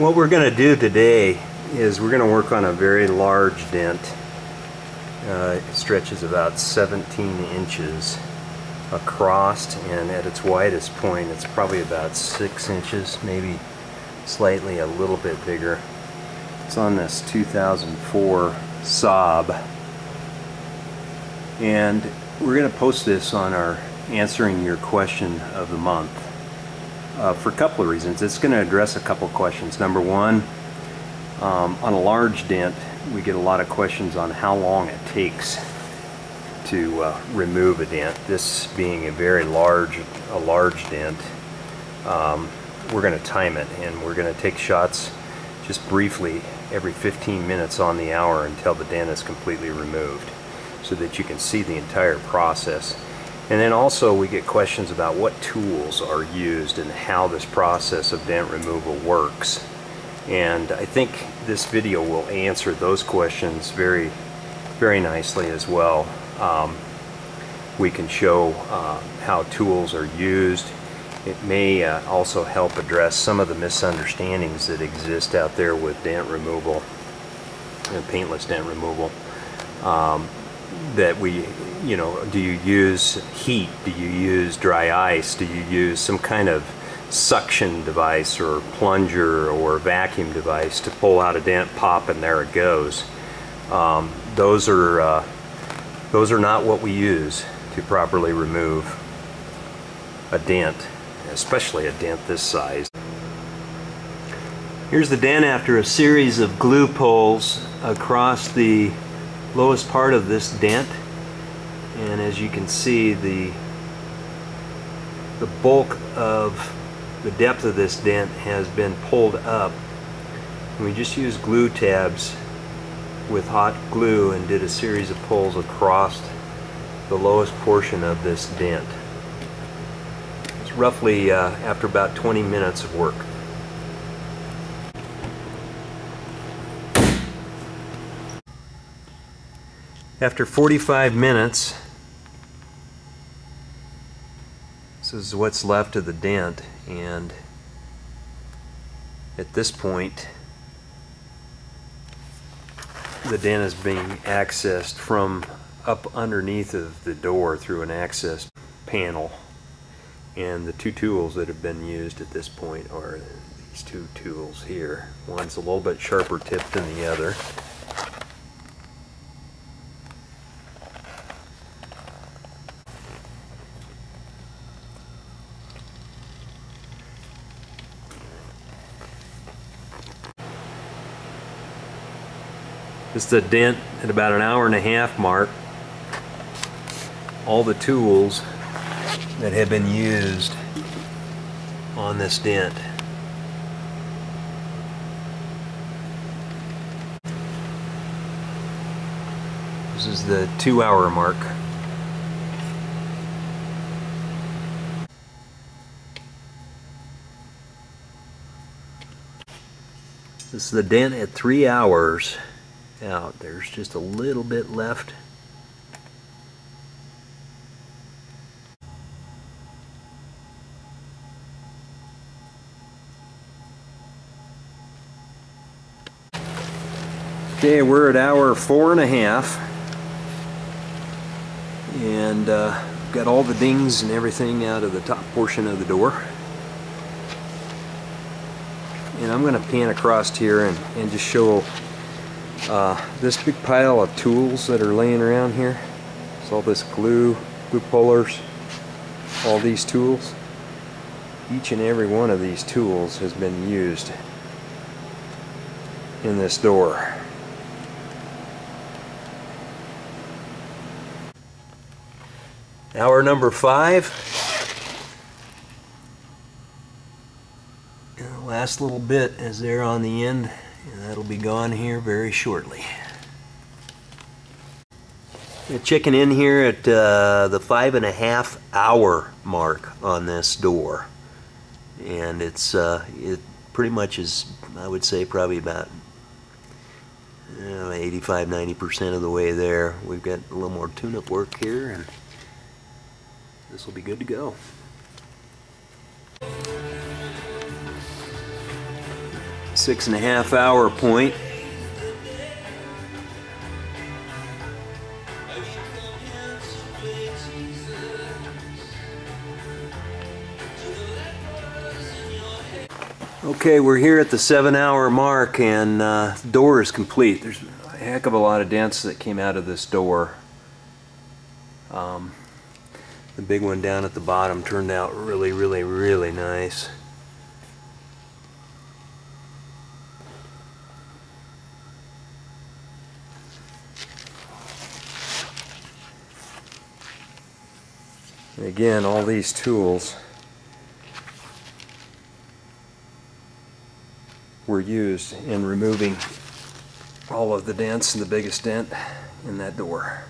What we're going to do today is we're going to work on a very large dent. It stretches about 17 inches across, and at its widest point it's probably about 6 inches, maybe slightly a little bit bigger. It's on this 2004 Saab, and we're going to post this on our Answering Your Question of the Month for a couple of reasons. It's going to address a couple of questions. Number one, on a large dent we get a lot of questions on how long it takes to remove a dent. This being a very large dent, we're going to time it, and we're going to take shots just briefly every 15 minutes on the hour until the dent is completely removed, so that you can see the entire process. And then also we get questions about what tools are used and how this process of dent removal works. And I think this video will answer those questions very nicely as well. We can show how tools are used. It may also help address some of the misunderstandings that exist out there with dent removal and paintless dent removal. That do you use heat? Do you use dry ice? Do you use some kind of suction device or plunger or vacuum device to pull out a dent, pop, and there it goes? Those are not what we use to properly remove a dent, especially a dent this size. Here's the dent after a series of glue pulls across the lowest part of this dent, and as you can see, the bulk of the depth of this dent has been pulled up. And we just used glue tabs with hot glue and did a series of pulls across the lowest portion of this dent. It's roughly after about 20 minutes of work. After 45 minutes, this is what's left of the dent, and at this point the dent is being accessed from up underneath of the door through an access panel. And the two tools that have been used at this point are these two tools here. One's a little bit sharper tipped than the other. This is the dent at about an hour and a half mark. All the tools that have been used on this dent. This is the 2-hour mark. This is the dent at 3 hours out. There's just a little bit left. Okay, we're at hour 4.5, and got all the dings and everything out of the top portion of the door. And I'm going to pan across here and just show this big pile of tools that are laying around here. It's all this glue pullers, all these tools. Each and every one of these tools has been used in this door. Hour number 5. And the last little bit is there on the end, and that'll be gone here very shortly. We're checking in here at the 5.5 hour mark on this door, and it pretty much is, I would say, probably about 85–90% of the way there. We've got a little more tune-up work here, and this will be good to go. 6.5 hour point. Okay, we're here at the 7-hour mark, and the door is complete. There's a heck of a lot of dents that came out of this door. The big one down at the bottom turned out really, really, really nice. And again, all these tools were used in removing all of the dents and the biggest dent in that door.